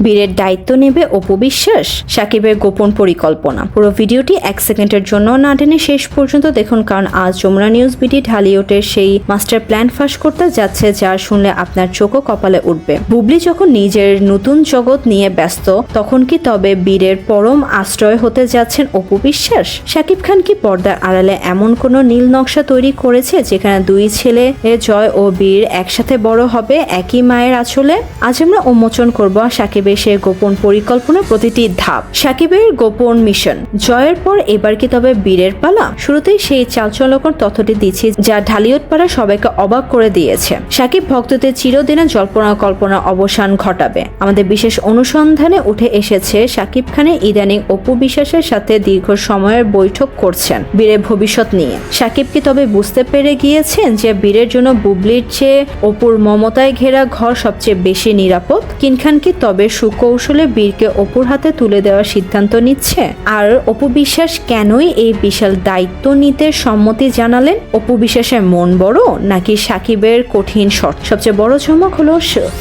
বীরের দায়িত্ব নেবে অপু বিশ্বাস, সাকিবের গোপন পরিকল্পনা। পুরো ভিডিওটি 1 সেকেন্ডের জন্য না টেনে শেষ পর্যন্ত দেখুন, কারণ আজ যমুনা নিউজ বিডি ঢালিউডের সেই মাস্টার প্ল্যান ফাঁস করতে যাচ্ছে, যা শুনলে আপনার চোখও কপালে উঠবে। বুবলি যখন নিজের নতুন জগৎ নিয়ে ব্যস্ত, তখন কি তবে বীরের পরম আশ্রয় হতে যাচ্ছেন অপু বিশ্বাস? সাকিব খান কি পর্দার আড়ালে এমন কোনো নীল নকশা তৈরি করেছে যেখানে দুই ছেলে জয় ও বীর একসাথে বড় হবে একই মায়ের আঁচলে? আজ আমরা উন্মোচন করব সাকিবের সেই গোপন পরিকল্পনার প্রতিটি ধাপ, সাকিবের গোপন মিশন। জয়ের পর এবার কি তবে বীরের পালা? শুরুতেই সেই চালচলকর তথ্যটি দিচ্ছি যা ঢালিউড পাড়া সবাইকে অবাক করে দিয়েছে। সাকিব ভক্তদের চিরদিনের জল্পনা কল্পনা অবসান ঘটাবে। আমাদের বিশেষ অনুসন্ধানে উঠে এসেছে সাকিব খানের ইদানিং অপু বিশ্বাসের সাথে দীর্ঘ সময়ের বৈঠক করছেন বীরের ভবিষ্যৎ নিয়ে। সাকিব কি তবে বুঝতে পেরে গিয়েছেন যে বীরের জন্য বুবলির চেয়ে অপুর মমতায় ঘেরা ঘর সবচেয়ে বেশি নিরাপদ? কিন খান কি তবে সুকৌশলে বীরকে অপুর হাতে তুলে দেওয়ার সিদ্ধান্ত নিচ্ছে? আর অপু বিশ্বাস কেনই এই বিশাল দায়িত্ব নিতে সম্মতি জানালেন? অপু বিশ্বাসের মন বড় নাকি সাকিবের কঠিন শর্ত? সবচেয়ে বড় চমক হলো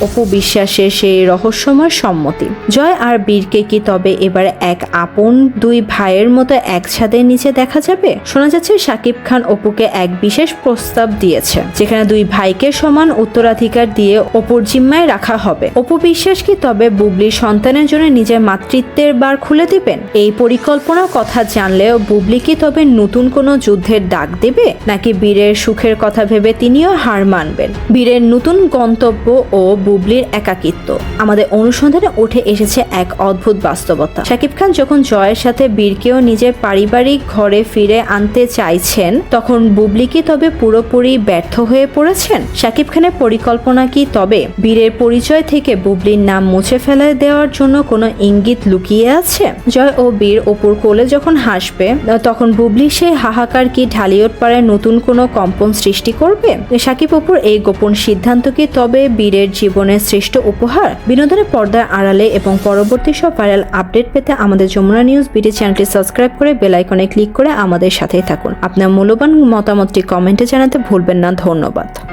অপু বিশ্বাসের সেই রহস্যময় সম্মতি। জয় আর বীরকে কি তবে এবার এক আপন দুই ভাইয়ের মতো এক ছাদের নিচে দেখা যাবে? শোনা যাচ্ছে সাকিব খান অপুকে এক বিশেষ প্রস্তাব দিয়েছে, যেখানে দুই ভাইকে সমান উত্তরাধিকার দিয়ে অপুর জিম্মায় রাখা হবে। অপু বিশ্বাস কি তবে বুবলির সন্তানের জন্য নিজের মাতৃত্বের বার খুলে দিবেন? এই পরিকল্পনার কথা জানলেও বুবলি কি তবে নতুন কোনো যুদ্ধের ডাক দেবে, নাকি বীরের সুখের কথা ভেবে তিনিও হার মানবেন? বীরের নতুন গন্তব্য ও বুবলির একাকিত্ব। আমাদের অনুসন্ধানে উঠে এসেছে এক অদ্ভুত বাস্তবতা। সাকিব খান যখন জয়ের সাথে বীরকেও নিজের পারিবারিক ঘরে ফিরে আনতে চাইছেন, তখন বুবলি কি তবে পুরোপুরি ব্যর্থ হয়ে পড়েছেন? সাকিব খানের পরিকল্পনা কি তবে বীরের পরিচয় থেকে বুবলির নাম মুছে ফেলে দেওয়ার জন্য কোনো ইঙ্গিত লুকিয়ে আছে? জয় ও বীর অপুর কোলে যখন হাসবে, তখন বুবলি সেই হাহাকার কি ঢালিউড পাড়ায় নতুন কোনো কম্পন সৃষ্টি করবে? সাকিব অপুর এই গোপন সিদ্ধান্ত কি তবে বীরের জীবনের শ্রেষ্ঠ উপহার? বিনোদনের পর্দার আড়ালে এবং পরবর্তী সব ভাইরাল আপডেট পেতে আমাদের যমুনা নিউজ বিডি চ্যানেলটি সাবস্ক্রাইব করে বেল আইকনে ক্লিক করে আমাদের সাথেই থাকুন। আপনার মূল্যবান মতামতটি কমেন্টে জানাতে ভুলবেন না। ধন্যবাদ।